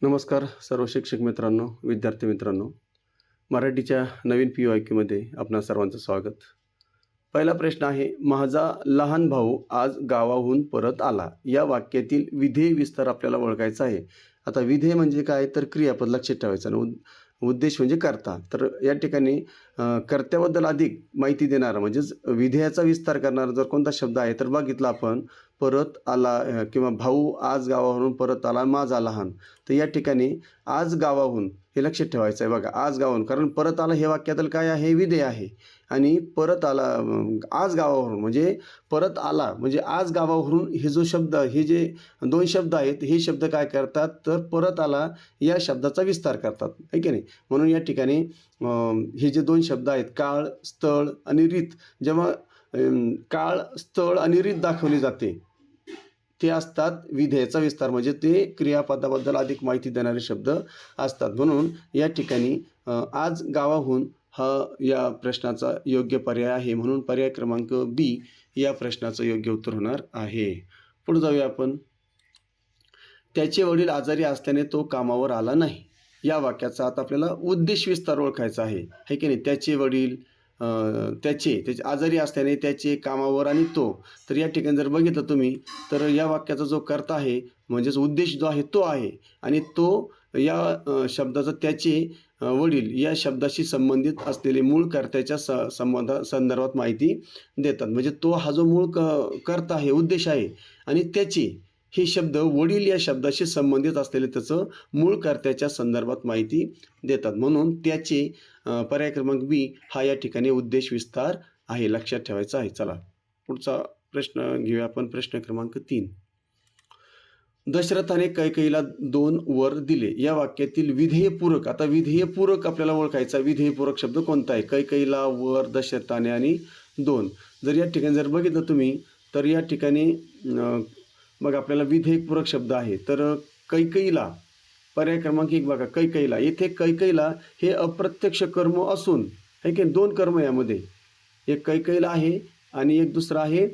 नमस्कार सर्व शिक्षक मित्रांनो, विद्यार्थी मित्रांनो. मराठीच्या नवीन PYQमध्ये आपणा सर्वांचं स्वागत. पहिला प्रश्न आहे, माझा लहान भाऊ आज गावाहून परत आला. या वाक्यातील विधेय विस्तार आपल्याला ओळखायचा आहे. आता विधेय म्हणजे काय, तर क्रियापद लक्षात ठेवायचं आणि उद्देश म्हणजे कर्ता. तर या ठिकाणी कर्त्याबद्दल अधिक माहिती देणारा म्हणजेच विधेयाचा विस्तार करणारा जर कोणता शब्द आहे तर बघितला आपण, परत आला किंवा भाऊ आज गावावरून परत आला माझा लहान. तर या ठिकाणी आज गावाहून हे लक्षात ठेवायचं आहे. बघा, आज गावाहून, कारण परत आला हे वाक्यातील काय आहे, विधेय आहे. आणि परत आला आज गावावरून म्हणजे परत आला म्हणजे आज गावावरून हे जो शब्द, हे जे दोन शब्द आहेत, हे शब्द काय करतात तर परत आला या शब्दाचा विस्तार करतात, आहे की नाही. म्हणून या ठिकाणी हे जे दोन शब्द आहेत, काळ, स्थळ आणि रीत, जेव्हा काळ, स्थळ आणि रीत दाखवली जाते ते असतात विधेयाचा विस्तार, म्हणजे ते क्रियापदाबद्दल अधिक माहिती देणारे शब्द असतात. म्हणून या ठिकाणी आज गावाहून हा या प्रश्नाचा योग्य पर्याय आहे. म्हणून पर्याय क्रमांक बी या प्रश्नाचं योग्य उत्तर होणार आहे. पुढे जाऊया आपण. त्याचे वडील आजारी असल्याने तो कामावर आला नाही. या वाक्याचा आता आपल्याला उद्देश विस्तार ओळखायचा आहे की नाही. त्याचे वडील, त्याचे आजारी असल्याने त्याचे कामावर आणि तो. तर या ठिकाणी जर बघितलं तुम्ही तर या वाक्याचा जो कर्ता आहे म्हणजेच उद्देश जो आहे तो आहे, आणि तो या शब्दाचा त्याचे वडील या शब्दाशी संबंधित असलेले मूळ कर्त्याच्या संदर्भात माहिती देतात. म्हणजे तो हा जो मूळ कर्ता आहे, उद्देश आहे, आणि त्याचे हे शब्द वडील या शब्दाशी संबंधित असलेले त्याचं मूळ कर्त्याच्या संदर्भात माहिती देतात. म्हणून त्याचे पर्याय क्रमांक बी हा या ठिकाणी उद्देश विस्तार आहे, लक्षात ठेवायचा आहे. चला पुढचा प्रश्न घेऊया आपण. प्रश्न क्रमांक 3. दशरथाने कैकेयीला 2 वर दिले. या वाक्यातील विधेयपूरक, आता विधेयपूरक आपल्याला ओळखायचा. विधेयपूरक शब्द कोणता आहे? कैकेयीला, वर, दशरथाने आणि 2. जर या ठिकाणी जर बघितलं तुम्ही तर या ठिकाणी मग आपल्याला विधेयपूरक शब्द आहे. तर कैकेयीला पर्याय क्रमांक 1 बघा, कैकेयीला. येथे कैकेयीला हे अप्रत्यक्ष कर्म असून, आहे की 2 कर्म यामध्ये, एक कैकेयीला आहे आणि एक दुसरा आहे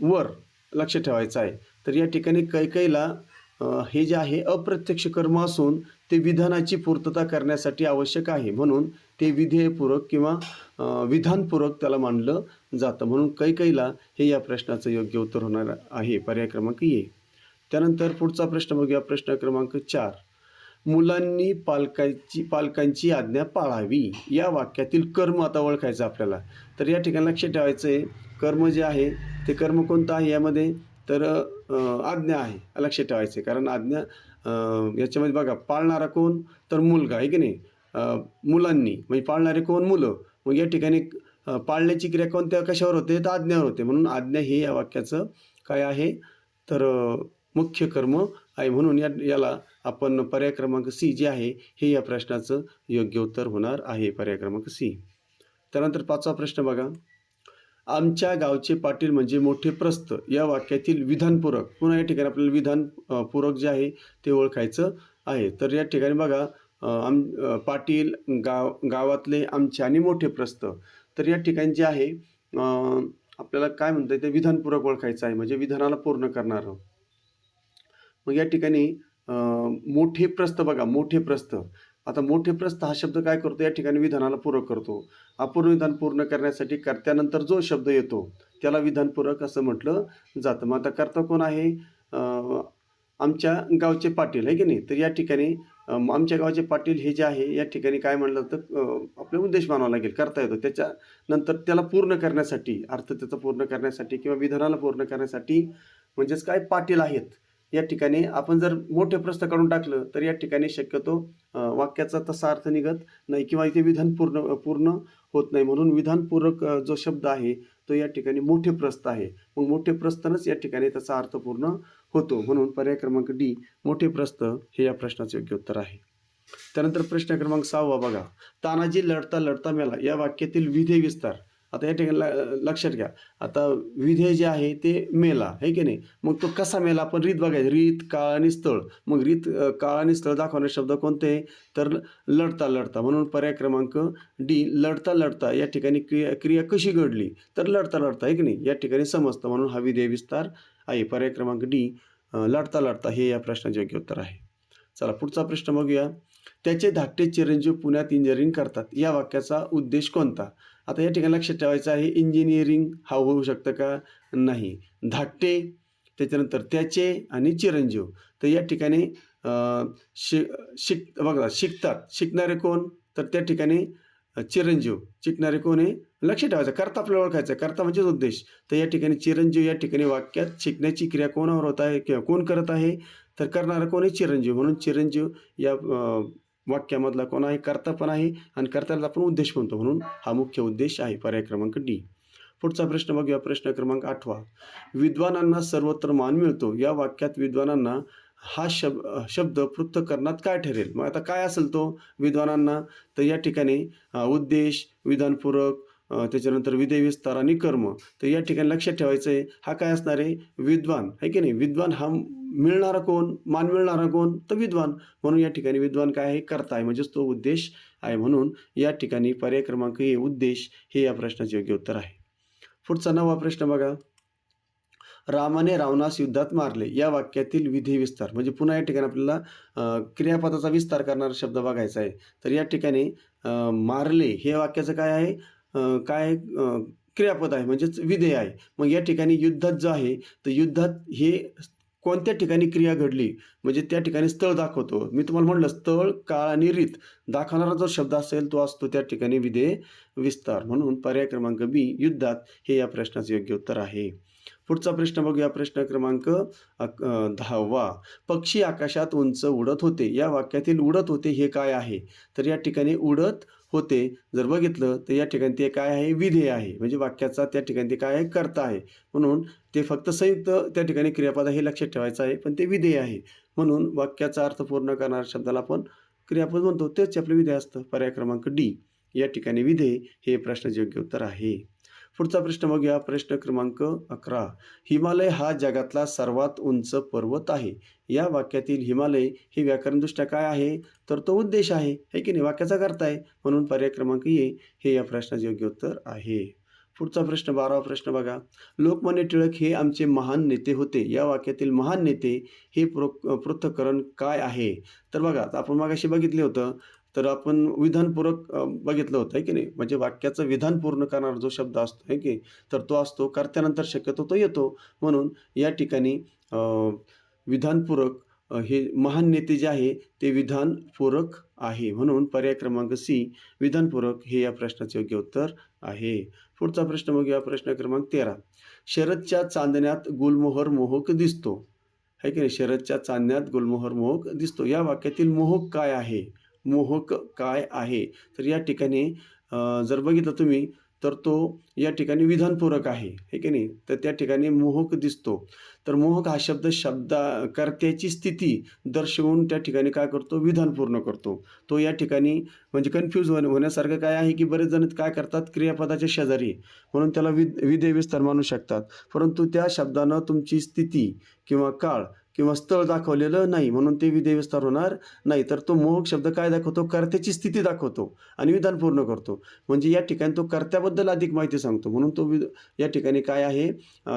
वर, लक्ष ठेवायचं आहे. तर या ठिकाणी कैकेयीला हे जे आहे अप्रत्यक्ष कर्म असून ते विधानाची पूर्तता करण्यासाठी आवश्यक आहे, म्हणून ते विधेयपूरक किंवा विधानपूरक त्याला मानलं जातं. म्हणून कैकेयीला हे या प्रश्नाचं योग्य उत्तर होणार आहे, पर्याय क्रमांक ए. त्यानंतर पुढचा प्रश्न बघूया. प्रश्न क्रमांक 4. मुलांनी पालकांची आज्ञा पाळावी. या वाक्यातील कर्म आता ओळखायचं आपल्याला. तर या ठिकाणी लक्ष ठेवायचं आहे, कर्म जे आहे ते कर्म कोणतं आहे यामध्ये, तर आज्ञा आहे, लक्ष ठेवायचं आहे. कारण आज्ञा याच्यामध्ये बघा, पाळणारा कोण, तर मुलगा, आहे की नाही. मुलांनी म्हणजे पाळणारे कोण, मुलं. मग या ठिकाणी पाळण्याची क्रिया कोणत्या कशावर होते, तर आज्ञावर होते. म्हणून आज्ञा हे या वाक्याचं काय आहे, तर मुख्य कर्म आहे. म्हणून याला आपण पर्याय क्रमांक सी जे आहे हे या प्रश्नाचं योग्य उत्तर होणार आहे, पर्याय क्रमांक सी. त्यानंतर 5वा प्रश्न बघा. आमच्या गावचे पाटील म्हणजे मोठे प्रस्थ. या वाक्यातील विधानपूरक, पुन्हा या ठिकाणी आपल्याला विधानपूरक जे आहे ते ओळखायचं आहे. तर या ठिकाणी बघा, पाटील, गावातले, आमचे आणि मोठे प्रस्थ. तर या ठिकाणी जे आहे आपल्याला काय म्हणता येते, विधानपूरक ओळखायचं आहे, म्हणजे विधानाला पूर्ण करणारं. मग या ठिकाणी मोठे प्रस्थ बघा, मोठे प्रस्थ. आता मोठे प्रस्थ हा शब्द काय करतो, या ठिकाणी विधानाला पूरक करतो. अपूर्ण विधान पूर्ण करण्यासाठी कर्त्यानंतर जो शब्द येतो त्याला विधानपूरक असं म्हटलं जातं. मग आता कर्ता कोण आहे, आमच्या गावचे पाटील, आहे की नाही. तर या ठिकाणी आमच्या गावचे पाटील हे जे आहे या ठिकाणी काय म्हणलं तर आपले उद्देश मानावा लागेल, करता येतो. त्याच्यानंतर त्याला पूर्ण करण्यासाठी, अर्थ त्याचा पूर्ण करण्यासाठी किंवा विधानाला पूर्ण करण्यासाठी म्हणजेच काय, पाटील आहेत. या ठिकाणी आपण जर मोठे प्रस्थ काढून टाकलं तर या ठिकाणी शक्यतो वाक्याचा तसा अर्थ निघत नाही किंवा इथे विधान पूर्ण होत नाही. म्हणून विधानपूरक जो शब्द आहे तो या ठिकाणी मोठे प्रस्थ आहे. मग मोठे प्रस्थनच या ठिकाणी त्याचा अर्थ पूर्ण होतो. म्हणून पर्याय क्रमांक डी, मोठे प्रस्थ हे या प्रश्नाचे योग्य उत्तर आहे. त्यानंतर प्रश्न क्रमांक 6 बघा. तानाजी लढता लढता मेला. या वाक्यातील विधेय विस्तार. आता या ठिकाणी लक्षात घ्या, आता विधेय जे आहे ते मेला, आहे की नाही. मग तो कसा मेला आपण रीत बघायची, रीत, काळ आणि स्थळ. मग रीत, काळ आणि स्थळ दाखवणारे शब्द कोणते, तर लढता लढता. म्हणून पर्याय क्रमांक डी, लढता लढता या ठिकाणी क्रिया कशी घडली, तर लढता लढता, आहे की नाही, या ठिकाणी समजतं. म्हणून हा विधेय विस्तार आहे, पर्याय क्रमांक डी, लढता लढता हे या प्रश्नाचे योग्य उत्तर आहे. चला पुढचा प्रश्न बघूया. त्याचे धाकटे चिरंजीव पुण्यात इंजिनिअरिंग करतात, या वाक्याचा उद्देश कोणता? आता या ठिकाणी लक्षात ठेवायचं आहे, इंजिनिअरिंग हा होऊ शकतं का? नाही. धाकटे, त्याच्यानंतर त्याचे आणि चिरंजीव. तर या ठिकाणी बघा, शिकतात, शिकणारे कोण? तर त्या ठिकाणी चिरंजीव. शिकणारे कोण आहे? लक्षात ठेवायचं, कर्ता आपल्याला ओळखायचं, कर्ता म्हणजेच उद्देश. तर या ठिकाणी चिरंजीव या ठिकाणी वाक्यात शिकण्याची क्रिया कोणावर होत आहे किंवा कोण करत आहे? तर करणारा कोण आहे? चिरंजीव. म्हणून चिरंजीव या वाक्यामधला कोण आहे? कर्ता पण आहे आणि कर्त्याला आपण उद्देश म्हणतो, म्हणून हा मुख्य उद्देश आहे. पर्याय क्रमांक डी. पुढचा प्रश्न बघूया, प्रश्न क्रमांक 8. विद्वानांना सर्वत्र मान मिळतो, या वाक्यात विद्वानांना हा शब्द पृथक्करणात काय ठरेल? मग आता काय असेल तो विद्वानांना? तर या ठिकाणी उद्देश, विधानपूरक, त्याच्यानंतर विधेय विस्तार आणि कर्म. तर या ठिकाणी लक्षात ठेवायचं आहे, हा काय असणार आहे? विद्वान आहे की नाही. विद्वान हा मिळणारा कोण? मान मिळणारा कोण? तर विद्वान. म्हणून या ठिकाणी विद्वान काय आहे? कर्ता आहे, म्हणजेच तो उद्देश आहे. म्हणून या ठिकाणी पर्याय क्रमांक ए, उद्देश, हे या प्रश्नाचे योग्य उत्तर आहे. पुढचा 9वा प्रश्न बघा. रामाने रावणास युद्धात मारले, या वाक्यातील विधेय विस्तार. म्हणजे पुन्हा या ठिकाणी आपल्याला क्रियापदाचा विस्तार करणारा शब्द बघायचा आहे. तर या ठिकाणी मारले हे वाक्याचं काय आहे? क्रियापद आहे, म्हणजेच विधेय आहे. मग या ठिकाणी युद्धात जो आहे, तर युद्धात हे कोणत्या ठिकाणी क्रिया घडली, म्हणजे त्या ठिकाणी स्थळ दाखवतो. मी तुम्हाला म्हटलं, स्थळ, काळ आणि रीत दाखवणारा जो शब्द असेल तो असतो त्या ठिकाणी विधेय विस्तार. म्हणून पर्याय क्रमांक बी, युद्धात, हे या प्रश्नाचे योग्य उत्तर आहे. पुढचा प्रश्न बघूया, प्रश्न क्रमांक 10वा. पक्षी आकाशात उंच उडत होते, या वाक्यातील उडत होते हे काय आहे? तर या ठिकाणी उडत होते जर बघितलं तर या ठिकाणी ते काय आहे? विधेय आहे. म्हणजे वाक्याचा त्या ठिकाणी ते काय आहे? कर्ता आहे. म्हणून ते फक्त संयुक्त त्या ठिकाणी क्रियापद हे लक्षात ठेवायचं आहे, पण ते विधेय आहे. म्हणून वाक्याचा अर्थ पूर्ण करणाऱ्या शब्दाला आपण क्रियापद म्हणतो, तेच आपलं विधेय असतं. पर्याय क्रमांक डी, या ठिकाणी विधेय हे प्रश्नाचे योग्य उत्तर आहे. पुढचा प्रश्न बघूया, प्रश्न क्रमांक 11. हिमालय हा जगातला सर्वात उंच पर्वत आहे, या वाक्यातील हिमालय हे व्याकरणदृष्ट्या काय आहे? तर तो उद्देश आहे की नाही, वाक्याचा कर्ता आहे. म्हणून पर्याय क्रमांक ए हे या प्रश्नाचे योग्य उत्तर आहे. पुढचा प्रश्न 12वा प्रश्न बघा. लोकमान्य टिळक हे आमचे महान नेते होते, या वाक्यातील महान नेते हे पृथक्करण काय आहे? तर बघा, आपण मागाशी बघितले होतं, तर आपण विधानपूरक बघितलं होतं आहे की नाही. म्हणजे वाक्याचं विधान पूर्ण करणारा जो शब्द असतो आहे की, तर तो असतो कर्त्यानंतर शक्यतो तो येतो. म्हणून या ठिकाणी विधानपूरक हे महान नेते जे आहे ते विधानपूरक आहे. म्हणून पर्याय क्रमांक सी, विधानपूरक, हे या प्रश्नाचे योग्य उत्तर आहे. पुढचा प्रश्न बघूया, प्रश्न क्रमांक 13. शरदच्या चांदण्यात गुलमोहर मोहक दिसतो, आहे की नाही. शरदच्या चांदण्यात गुलमोहर मोहक दिसतो, या वाक्यातील मोहक काय आहे? मोहक काय आहे? तर या ठिकाणी जर बघितलं तुम्ही तर तो या ठिकाणी विधानपूरक आहे की नाही. तर त्या ठिकाणी मोहक दिसतो, तर मोहक हा शब्द कर्त्याची स्थिती दर्शवून त्या ठिकाणी काय करतो? विधान पूर्ण करतो. तो या ठिकाणी म्हणजे कन्फ्यूज होण्यासारखं काय आहे की बरेच जण काय करतात? क्रियापदाच्या शेजारी म्हणून त्याला विधेय विस्तार मानू शकतात, परंतु त्या शब्दानं तुमची स्थिती किंवा काळ किंवा स्थळ दाखवलेलं नाही, म्हणून ते विधेय विस्तार होणार नाही. तर तो मोहक शब्द काय दाखवतो? कर्त्याची स्थिती दाखवतो आणि विधान पूर्ण करतो. म्हणजे या ठिकाणी तो कर्त्याबद्दल अधिक माहिती सांगतो, म्हणून तो या ठिकाणी काय आहे?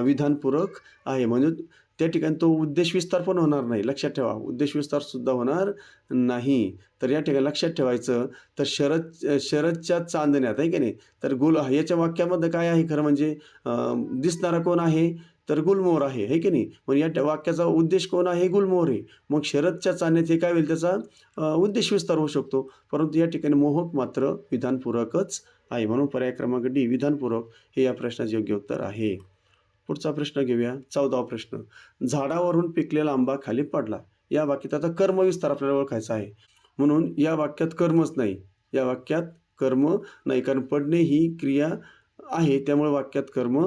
विधानपूरक आहे. म्हणजे त्या ठिकाणी तो उद्देश विस्तार पण होणार नाही. लक्षात ठेवा, उद्देश विस्तार सुद्धा होणार नाही. तर या ठिकाणी लक्षात ठेवायचं, तर शरदच्या चांदण्यात आहे की नाही. तर याच्या वाक्यामध्ये काय आहे? खरं म्हणजे दिसणारा कोण आहे? तर गुलमोहर आहे की नाही. मग या वाक्याचा उद्देश कोण आहे? गुलमोहर आहे. मग शरदच्या चांदण्यात हे काय होईल? त्याचा उद्देश विस्तार होऊ शकतो, परंतु या ठिकाणी मोहक मात्र विधानपूरकच आहे. म्हणून पर्याय क्रमांक डी, विधानपूरक, हे या प्रश्नाचे योग्य उत्तर आहे. पुढचा प्रश्न घेऊया, 14वा प्रश्न. झाडावरून पिकलेला आंबा खाली पडला, या वाक्यात आता कर्मविस्तार आपल्याला ओळखायचा आहे. म्हणून या वाक्यात कर्मच नाही, या वाक्यात कर्म नाही, कारण पडणे ही क्रिया आहे, त्यामुळे वाक्यात कर्म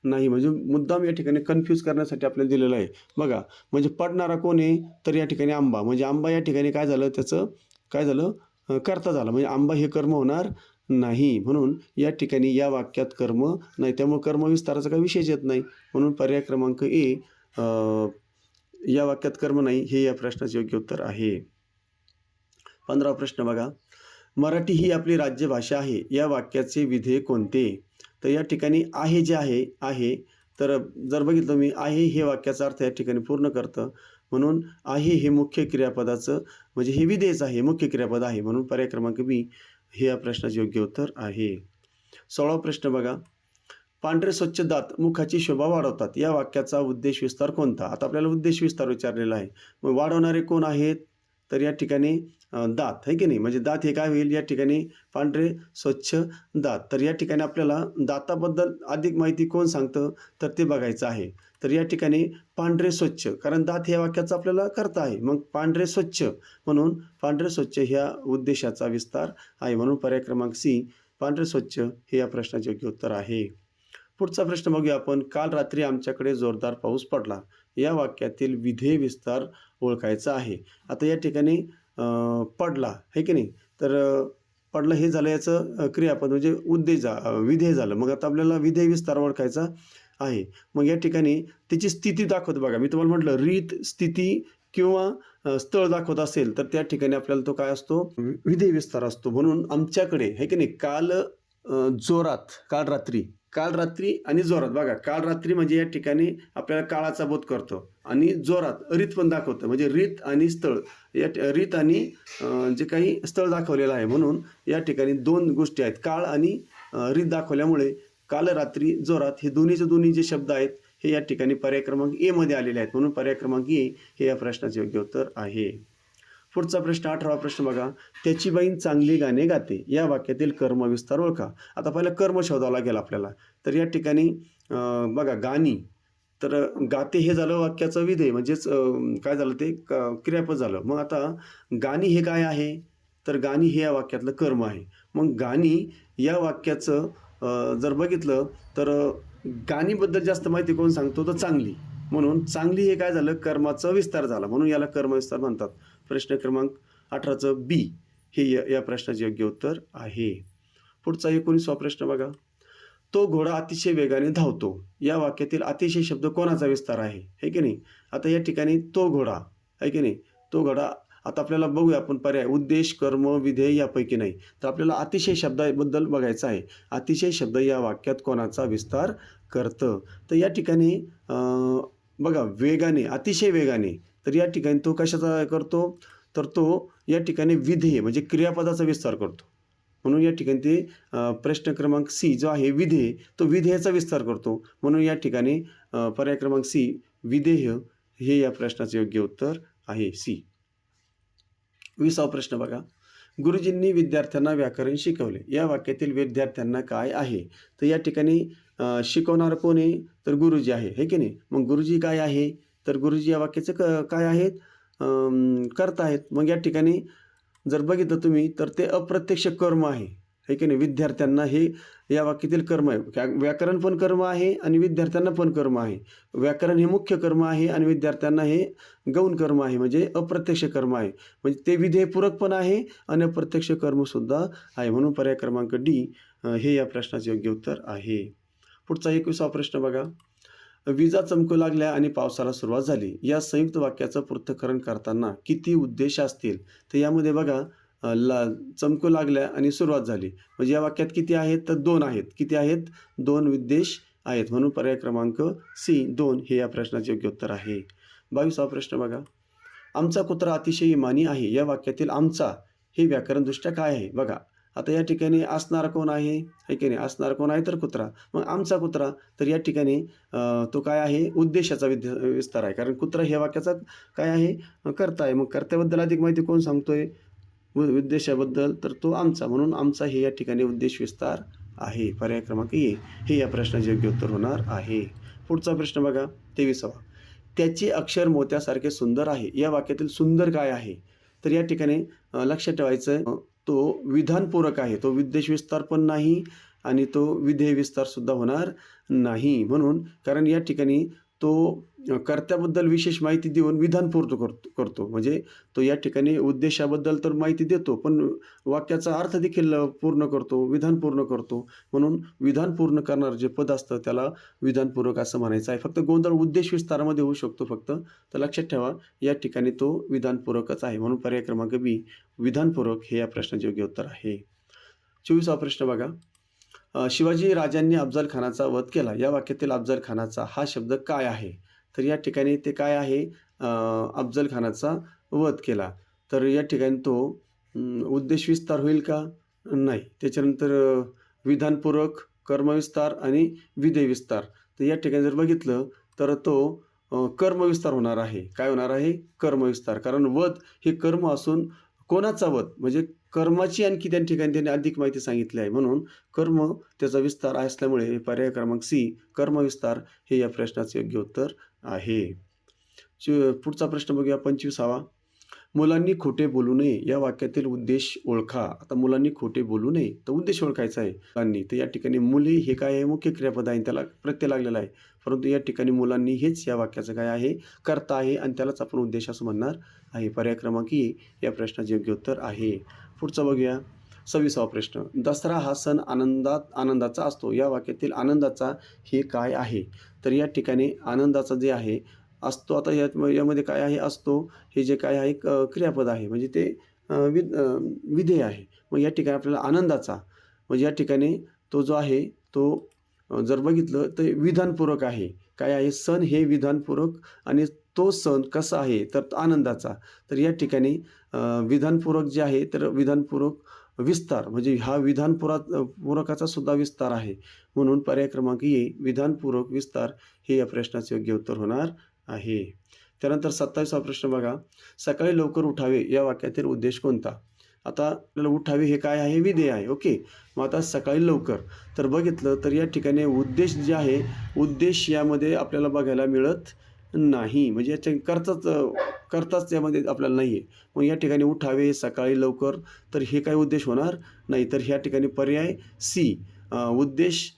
नाही. म्हणजे मुद्दाम या ठिकाणी कन्फ्यूज करण्यासाठी आपल्याला दिलेलं आहे. बघा, म्हणजे पडणारा कोण आहे? तर या ठिकाणी आंबा, म्हणजे आंबा या ठिकाणी काय झालं? त्याचं काय झालं? कर्ता झाला. म्हणजे आंबा हे कर्म होणार नाही. म्हणून या ठिकाणी या वाक्यात कर्म नाही, त्यामुळे कर्मविस्ताराचा काही विषयच येत नाही. म्हणून पर्याय क्रमांक ए, या वाक्यात कर्म नाही, हे या प्रश्नाचे योग्य उत्तर आहे. 15वा प्रश्न बघा. मराठी ही आपली राज्यभाषा आहे, या वाक्याचे विधेय कोणते? तर या ठिकाणी आहे जे आहे तर जर बघितलं मी, आहे हे वाक्याचा अर्थ या ठिकाणी पूर्ण करतं. म्हणून आहे हे मुख्य क्रियापदाचं म्हणजे हे विधेयच आहे, मुख्य क्रियापद आहे, म्हणून पर्याय क्रमांक बी हे या प्रश्नाचे योग्य उत्तर आहे. 16वा प्रश्न बघा. पांढरे स्वच्छ दात मुखाची शोभा वाढवतात. या वाक्याचा उद्देश विस्तार कोणता? आता आपल्याला उद्देश विस्तार विचारलेला आहे. मग वाढवणारे कोण आहेत? तर या ठिकाणी दात आहे की नाही, म्हणजे दात हे काय होईल या ठिकाणी पांढरे स्वच्छ दात. तर या ठिकाणी आपल्याला दाताबद्दल अधिक माहिती कोण सांगतं तर ते बघायचं आहे. तर या ठिकाणी पांढरे स्वच्छ, कारण दात ह्या वाक्याचा आपल्याला करता आहे, मग पांढरे स्वच्छ म्हणून पांढरे स्वच्छ ह्या उद्देशाचा विस्तार आहे, म्हणून पर्याय क्रमांक सी पांढरे स्वच्छ हे या प्रश्नाचे योग्य उत्तर आहे. पुढचा प्रश्न बघूया आपण. काल रात्री आमच्याकडे जोरदार पाऊस पडला. या वाक्यातील विधेय विस्तार ओळखायचा आहे. आता या ठिकाणी पडला आहे की नाही, तर पडलं हे झालं याचं क्रियापद म्हणजे उद्देश विधेय झालं. मग आता आपल्याला विधेय विस्तार ओळखायचा आहे. मग या ठिकाणी त्याची स्थिती दाखवतो बघा. मी तुम्हाला म्हटलं रीत, स्थिती किंवा स्थळ दाखवत असेल तर त्या ठिकाणी आपल्याला तो काय असतो विधेय विस्तार असतो. म्हणून आमच्याकडे आहे की नाही काल जोरात, काल रात्री आणि जोरात बघा. काल रात्री म्हणजे या ठिकाणी आपल्याला काळाचा बोध करतो आणि जोरात रीत पण दाखवतं, म्हणजे रीत आणि स्थळ या रीत आणि जे काही स्थळ दाखवलेलं आहे. म्हणून या ठिकाणी दोन गोष्टी आहेत, काळ आणि रीत दाखवल्यामुळे काल रात्री जोरात हे दोन्ही जे शब्द आहेत हे या ठिकाणी पर्याय क्रमांक ए मध्ये आलेले आहेत, म्हणून पर्याय क्रमांक ए हे या प्रश्नाचे योग्य उत्तर आहे. पुढचा प्रश्न 18वा प्रश्न बघा. त्याची बहीण चांगली गाणे गाते. या वाक्यातील कर्मविस्तार ओळखा. आता पहिला कर्म शोधावं लागेल आपल्याला. तर या ठिकाणी बघा गाणी, तर गाते हे झालं वाक्याचं विधेय, म्हणजेच काय झालं ते क्रियापद झालं. मग आता गाणी हे काय आहे तर गाणी हे या वाक्यातलं कर्म आहे. मग गाणी या वाक्याचं जर बघितलं तर गाणीबद्दल जास्त माहिती कोण सांगतो तर चांगली, म्हणून चांगली हे काय झालं कर्माचा विस्तार झाला, म्हणून याला कर्मविस्तार म्हणतात. प्रश्न क्रमांक 18चं बी हे या प्रश्नाचे योग्य उत्तर आहे. पुढचा 19वा प्रश्न बघा. तो घोडा अतिशय वेगाने धावतो. या वाक्यातील अतिशय शब्द कोणाचा विस्तार आहे की नाही. आता या ठिकाणी तो घोडा आहे की नाही, तो घोडा. आता आपल्याला बघूया आपण पर्याय उद्देश, कर्म, विधेय यापैकी नाही. तर आपल्याला अतिशय शब्दाबद्दल बघायचं आहे. अतिशय शब्द या वाक्यात कोणाचा विस्तार करतं. तर या ठिकाणी बघा वेगाने, अतिशय वेगाने, तर या ठिकाणी तो कशाचा करतो तर तो या ठिकाणी विधेय म्हणजे क्रियापदाचा विस्तार करतो. म्हणून या ठिकाणी ते प्रश्न क्रमांक सी जो आहे विधेय, तो विधेयाचा विस्तार करतो. म्हणून या ठिकाणी पर्याय क्रमांक सी विधेय हे या प्रश्नाचे योग्य उत्तर आहे, सी. 20वा प्रश्न बघा. गुरुजींनी विद्यार्थ्यांना व्याकरण शिकवले. या वाक्यातील विद्यार्थ्यांना काय आहे तर या ठिकाणी शिकवणार कोण आहे तर गुरुजी आहे की नाही. मग गुरुजी काय आहे तर गुरुजी या वाक्याचे काय आहेत करता आहेत. मग या ठिकाणी जर बघितलं तुम्ही तर ते अप्रत्यक्ष कर्म आहे की नाही. विद्यार्थ्यांना हे या वाक्यातील कर्म आहे. व्याकरण पण कर्म आहे आणि विद्यार्थ्यांना पण कर्म आहे. व्याकरण हे मुख्य कर्म आहे आणि विद्यार्थ्यांना हे गौण कर्म आहे, म्हणजे अप्रत्यक्ष कर्म आहे. म्हणजे ते विधेयपूरक पण आहे आणि अप्रत्यक्ष कर्मसुद्धा आहे, म्हणून पर्याय क्रमांक डी हे या प्रश्नाचे योग्य उत्तर आहे. पुढचा 21वा प्रश्न बघा. विजा चमकू लागल्या आणि पावसाला सुरुवात झाली. या संयुक्त वाक्याचं पृथक्करण करताना किती उद्देश असतील तर यामध्ये बघा चमकू लागल्या आणि सुरुवात झाली, म्हणजे या वाक्यात किती आहेत तर 2 आहेत. किती आहेत 2 उद्देश आहेत, म्हणून पर्याय क्रमांक सी 2 हे या प्रश्नाचे योग्य उत्तर आहे. 22वा प्रश्न बघा. आमचा कुत्रा अतिशय इमानी आहे. या वाक्यातील आमचा हे व्याकरणदृष्ट्या काय आहे बघा. आता या ठिकाणी असणार कोण आहे की नाही, असणार कोण आहे तर कुत्रा. मग आमचा कुत्रा, तर या ठिकाणी तो काय आहे उद्देशाचा विस्तार आहे, कारण कुत्रा हे वाक्याचा काय आहे कर्ता आहे. मग कर्त्याबद्दल अधिक माहिती कोण सांगतोय उद्देशाबद्दल तर तो आमचा, म्हणून आमचा हे या ठिकाणी उद्देश विस्तार आहे. पर्याय क्रमांक ए हे या प्रश्नाचे योग्य उत्तर होणार आहे. पुढचा प्रश्न बघा 23वा. त्याचे अक्षर मोत्यासारखे सुंदर आहे. या वाक्यातील सुंदर काय आहे तर या ठिकाणी लक्षात ठेवायचं तो विधानपूरक आहे. तो उद्देश विस्तार पण नाही आणि तो विधेय विस्तार सुद्धा होणार नाही, म्हणून कारण या ठिकाणी तो कर्त्याबद्दल विशेष माहिती देऊन विधान पूर्ण करतो. म्हणजे तो या ठिकाणी उद्देशाबद्दल तर माहिती देतो पण वाक्याचा अर्थ देखील पूर्ण करतो, विधान पूर्ण करतो. म्हणून विधान पूर्ण करणारं जे पद असतं त्याला विधानपूरक असं म्हणायचं आहे. फक्त गोंधळ उद्देश विस्तारामध्ये होऊ शकतो फक्त, तर लक्षात ठेवा या ठिकाणी तो विधानपूरकच आहे, म्हणून पर्याय क्रमांक बी विधानपूरक हे या प्रश्नाचे योग्य उत्तर आहे. 24वा प्रश्न बघा. शिवाजी राजांनी अफजल खानाचा वध केला. या वाक्यातील अफजल खानाचा हा शब्द काय आहे तर या ठिकाणी ते काय आहे अफजल खानाचा वध केला. तर या ठिकाणी तो उद्देश विस्तार होईल का? नाही. त्याच्यानंतर विधानपूरक, कर्मविस्तार आणि विधेय विस्तार. तर या ठिकाणी जर बघितलं तर तो कर्मविस्तार होणार आहे. काय होणार आहे? कर्मविस्तार. कारण वध हे कर्म असून कोणाचा वध? म्हणजे कर्माची आणखी त्या ठिकाणी त्यांनी अधिक माहिती सांगितली आहे. म्हणून कर्म त्याचा विस्तार असल्यामुळे पर्याय क्रमांक सी कर्मविस्तार हे या प्रश्नाचे योग्य उत्तर आहे. पुढचा प्रश्न बघूया 25वा. मुलांनी खोटे बोलू नये या वाक्यातील उद्देश ओळखा. आता मुलांनी खोटे बोलू नये तर उद्देश ओळखायचा आहे मुलांनी. तर या ठिकाणी मुले हे काय आहे? मुख्य क्रियापद आहे, त्याला प्रत्यय लागलेला आहे. परंतु या ठिकाणी मुलांनी हेच या वाक्याचं काय आहे? कर्ता आहे आणि त्यालाच आपण उद्देश असं म्हणणार आहे. पर्याय क्रमांक ए या प्रश्नाचे योग्य उत्तर आहे. पुढचा बघूया 26वा प्रश्न. दसरा हा सण आनंदाचा असतो. या वाक्यातील आनंदाचा हे काय आहे? तर या ठिकाणी आनंदाचा जे आहे असतो. आता यामध्ये काय आहे? असतो हे जे काय आहे क्रियापद आहे, म्हणजे ते विधेय आहे. मग या ठिकाणी आपल्याला आनंदाचा म्हणजे या ठिकाणी तो जो आहे तो जर बघितलं तर विधानपूरक आहे. काय आहे? सण हे विधानपूरक आणि तो सण कसा आहे? तर आनंदाचा. तर या ठिकाणी विधानपूरक जे आहे तर विधानपूरक विस्तार म्हणजे हा पूरकाचा सुद्धा विस्तार आहे. म्हणून पर्याय क्रमांक ए विधानपूरक विस्तार हे या प्रश्नाचे योग्य उत्तर होणार आहे. त्यानंतर 27वा प्रश्न बघा. सकाळी लवकर उठावे या वाक्यातील उद्देश कोणता? आता आपल्याला उठावे हे काय आहे? विधेय आहे. ओके. मग आता सकाळी लवकर तर बघितलं तर या ठिकाणी उद्देश जे आहे उद्देश यामध्ये आपल्याला बघायला मिळत नाही. म्हणजे याच्या करताच यामध्ये आपल्याला नाही आहे. मग या ठिकाणी उठावे सकाळी लवकर तर हे काय उद्देश होणार नाही. तर ह्या ठिकाणी पर्याय सी उद्देश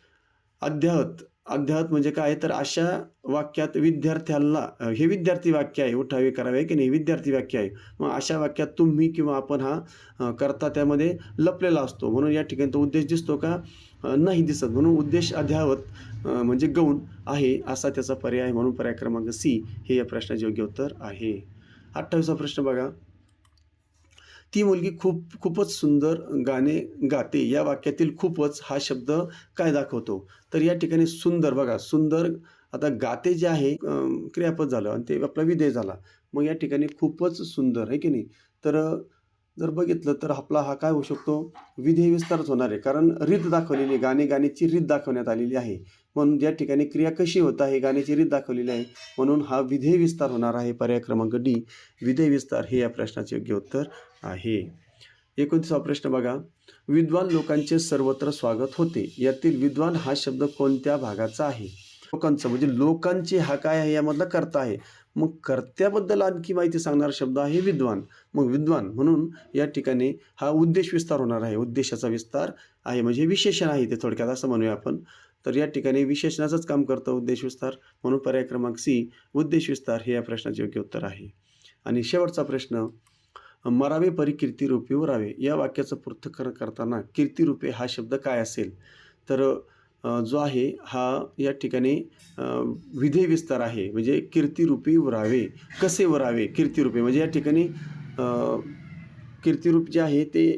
अध्याहत म्हणजे काय? तर अशा वाक्यात विद्यार्थ्याला हे विद्यार्थी वाक्य आहे. उठावे करावे की नाही विद्यार्थी वाक्य आहे. मग अशा वाक्यात तुम्ही किंवा आपण हा करता त्यामध्ये लपलेला असतो. म्हणून या ठिकाणी तो उद्देश दिसतो का? नाही दिसत. म्हणून उद्देश अध्याहत म्हणजे गौण आहे असा त्याचा पर्याय आहे. म्हणून पर्याय क्रमांक सी हे या प्रश्नाचे योग्य उत्तर आहे. 28वा प्रश्न बघा. ती मुलगी खूपच सुंदर गाणे गाते या वाक्यातील खूपच हा शब्द काय दाखवतो? तर या ठिकाणी सुंदर बघा सुंदर आता गाते जे आहे क्रियापद झालं आणि ते आपला विधेय झाला. मग या ठिकाणी खूपच सुंदर आहे की नाही. तर जर बघितलं तर आपला हा काय होऊ शकतो? विधेय विस्तारच होणार आहे. कारण रीत दाखवलेली गाण्याची रीत दाखवण्यात आलेली आहे. म्हणून या ठिकाणी क्रिया कशी होत आहे गाण्याची रीत दाखवलेली आहे. म्हणून हा विधेय विस्तार होणार आहे. पर्याय क्रमांक डी विधेय विस्तार हे या प्रश्नाचे योग्य उत्तर आहे. 29वा प्रश्न बघा. विद्वान लोकांचे सर्वत्र स्वागत होते यातील विद्वान हा शब्द कोणत्या भागाचा आहे? लोकांचं म्हणजे लोकांचे हा काय आहे? यामधला कर्ता आहे. मग कर्त्याबद्दल आणखी माहिती सांगणारा शब्द आहे विद्वान. मग विद्वान म्हणून या ठिकाणी हा उद्देश विस्तार होणार आहे. उद्देशाचा विस्तार आहे म्हणजे विशेषण आहे ते थोडक्यात असं म्हणूया आपण. तर या ठिकाणी विशेषणाचंच काम करतं उद्देश विस्तार. म्हणून पर्याय क्रमांक सी उद्देश विस्तार हे या प्रश्नाचे योग्य उत्तर आहे. आणि शेवटचा प्रश्न. मरावे परी कीर्तिरूपी उरावे या वाक्याचं पृथक्करण करताना कीर्तिरूपे हा शब्द काय असेल? तर जो आहे हा या ठिकाणी विधेय विस्तार आहे. म्हणजे कीर्तिरूपी उरावे. कसे उरावे? कीर्तिरूपे म्हणजे या ठिकाणी कीर्तिरूप जे आहे ते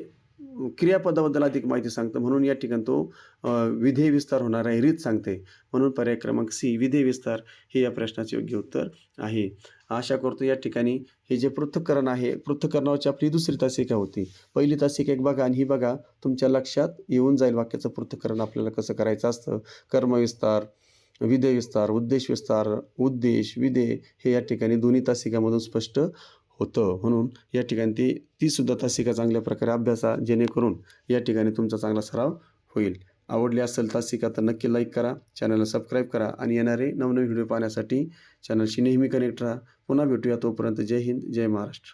क्रियापदाबद्दल अधिक माहिती सांगतं. म्हणून या ठिकाणी तो विधेय विस्तार होणार आहे रीत सांगते. म्हणून पर्याय क्रमांक सी विधेय विस्तार हे या प्रश्नाचे योग्य उत्तर आहे. आशा करतो या ठिकाणी हे जे पृथक्करण आहे पृथक्करणाची आपली दुसरी तासिका होती. पहिली तासिका एक बघा आणि ही बघा तुमच्या लक्षात येऊन जाईल वाक्याचं पृथक्करण आपल्याला कसं करायचं असतं. कर्मविस्तार, विधेय विस्तार, उद्देश विस्तार, उद्देश विधेय हे या ठिकाणी दोन्ही तासिकामधून स्पष्ट होतं. म्हणून या ठिकाणी ती सुद्धा तासिका चांगल्या प्रकारे अभ्यासा जेणेकरून या ठिकाणी तुमचा चांगला सराव होईल. आवडली असेल तासिका तर नक्की लाईक करा, चॅनलला सबस्क्राईब करा आणि येणारे नवनवीन व्हिडिओ पाहण्यासाठी चॅनलशी नेहमी कनेक्ट राहा. पुन्हा भेटूया. तोपर्यंत जय हिंद, जय महाराष्ट्र.